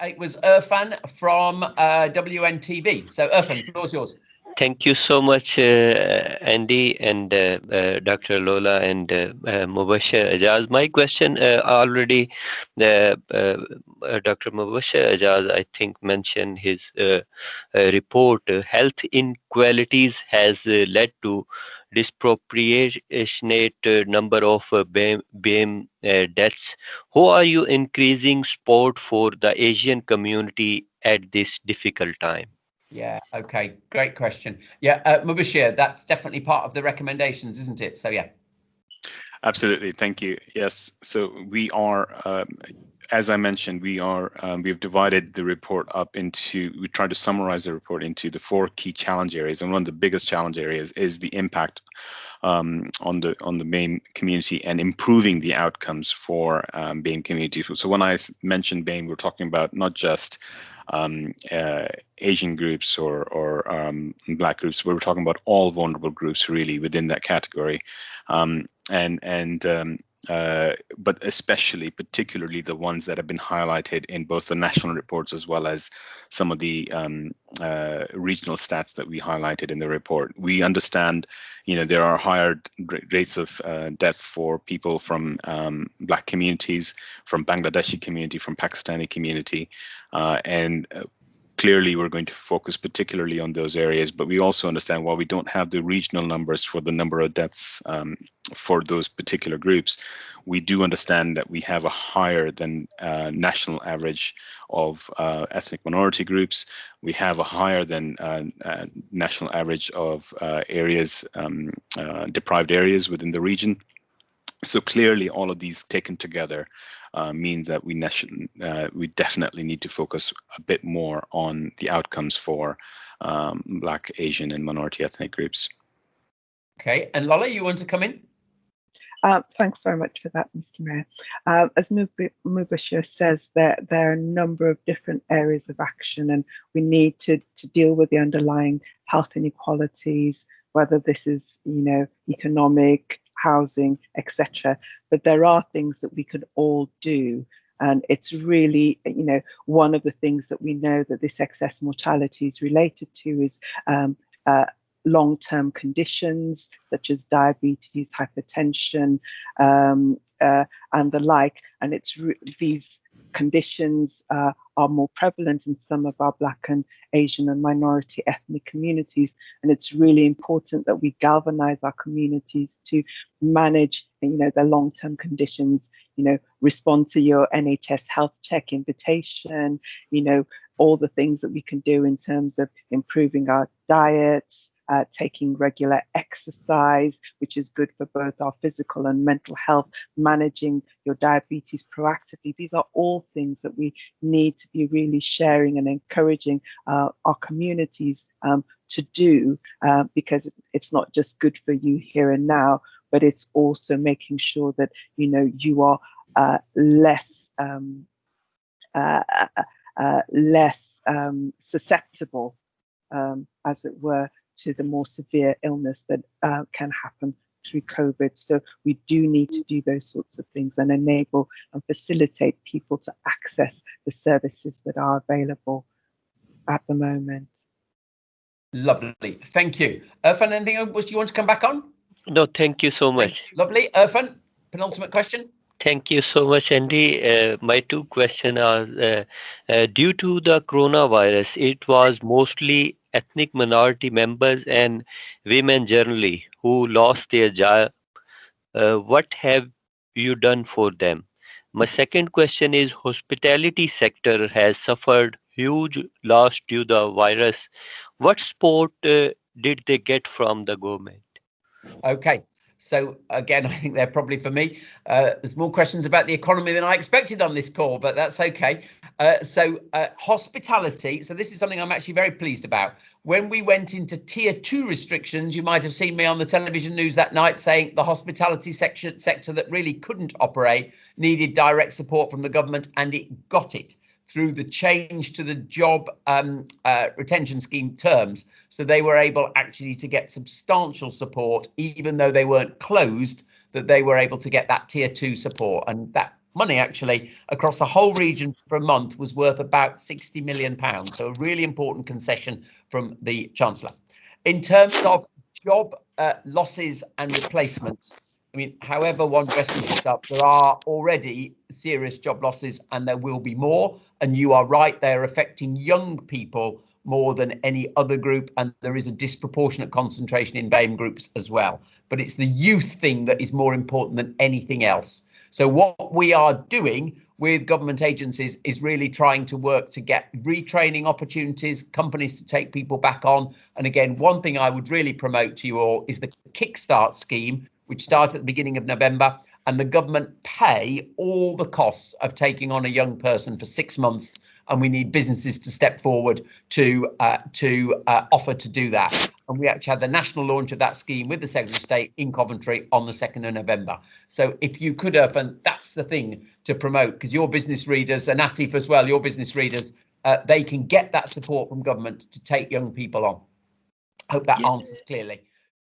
It was Irfan from WNTV. So Irfan, the floor's yours. Thank you so much, Andy and Dr. Lola and Mubashir Ajaz. My question already, Dr. Mubashir Ajaz, I think, mentioned his report. Health inequalities has led to disproportionate number of BAME deaths. How are you increasing support for the Asian community at this difficult time? Yeah, okay, great question. Yeah, Mubashir, that's definitely part of the recommendations, isn't it? So yeah. Absolutely, thank you. Yes, so we are, as I mentioned, we've divided the report up into, we tried to summarize the report into the 4 key challenge areas, and one of the biggest challenge areas is the impact on the BAME community and improving the outcomes for BAME community. So when I mentioned BAME, we're talking about not just Asian groups or Black groups, but we're talking about all vulnerable groups really within that category, but especially, particularly the ones that have been highlighted in both the national reports as well as some of the regional stats that we highlighted in the report. We understand, there are higher rates of death for people from Black communities, from Bangladeshi community, from Pakistani community, and clearly we're going to focus particularly on those areas, but we also understand while we don't have the regional numbers for the number of deaths for those particular groups, we do understand that we have a higher than national average of ethnic minority groups. We have a higher than national average of areas, deprived areas within the region. So clearly all of these taken together means that we definitely need to focus a bit more on the outcomes for Black, Asian, and minority ethnic groups. Okay, and Lola, you want to come in? Thanks very much for that, Mr. Mayor. As Mubashir says, there are a number of different areas of action, and we need to deal with the underlying health inequalities, whether this is, economic, housing, etc. But there are things that we could all do. And it's really, one of the things that we know that this excess mortality is related to is long-term conditions such as diabetes, hypertension, and the like. And these conditions are more prevalent in some of our Black and Asian and minority ethnic communities. And it's really important that we galvanize our communities to manage, their long-term conditions, respond to your NHS health check invitation, all the things that we can do in terms of improving our diets, taking regular exercise, which is good for both our physical and mental health, managing your diabetes proactively. These are all things that we need to be really sharing and encouraging our communities to do, because it's not just good for you here and now, but it's also making sure that, you are less susceptible, as it were, to the more severe illness that can happen through COVID. So we do need to do those sorts of things and enable and facilitate people to access the services that are available at the moment. Lovely, thank you. Irfan, anything else you want to come back on? No, thank you so much. Lovely. Irfan, penultimate question. Thank you so much, Andy. My 2 questions are, due to the coronavirus, it was mostly ethnic minority members and women generally who lost their job. What have you done for them? My second question is, hospitality sector has suffered huge loss due to the virus. What support did they get from the government? Okay. So again, I think they're probably for me. There's more questions about the economy than I expected on this call, but that's okay. So hospitality. So this is something I'm actually very pleased about. When we went into tier 2 restrictions, you might have seen me on the television news that night saying the hospitality sector that really couldn't operate needed direct support from the government, and it got it through the change to the job retention scheme terms. So they were able actually to get substantial support, even though they weren't closed, that they were able to get that tier 2 support. And that money actually across the whole region for a month was worth about £60 million. So a really important concession from the Chancellor. In terms of job losses and replacements, I mean, however one dresses this up, there are already serious job losses and there will be more. And you are right, they are affecting young people more than any other group. And there is a disproportionate concentration in BAME groups as well. But it's the youth thing that is more important than anything else. So what we are doing with government agencies is really trying to work to get retraining opportunities, companies to take people back on. And again, one thing I would really promote to you all is the Kickstart scheme, which starts at the beginning of November, and the government pay all the costs of taking on a young person for 6 months. And we need businesses to step forward to offer to do that. And we actually had the national launch of that scheme with the Secretary of State in Coventry on the 2nd of November. So if you could, and that's the thing to promote, because your business readers, and Asif as well, your business readers, they can get that support from government to take young people on. Hope that answers clearly.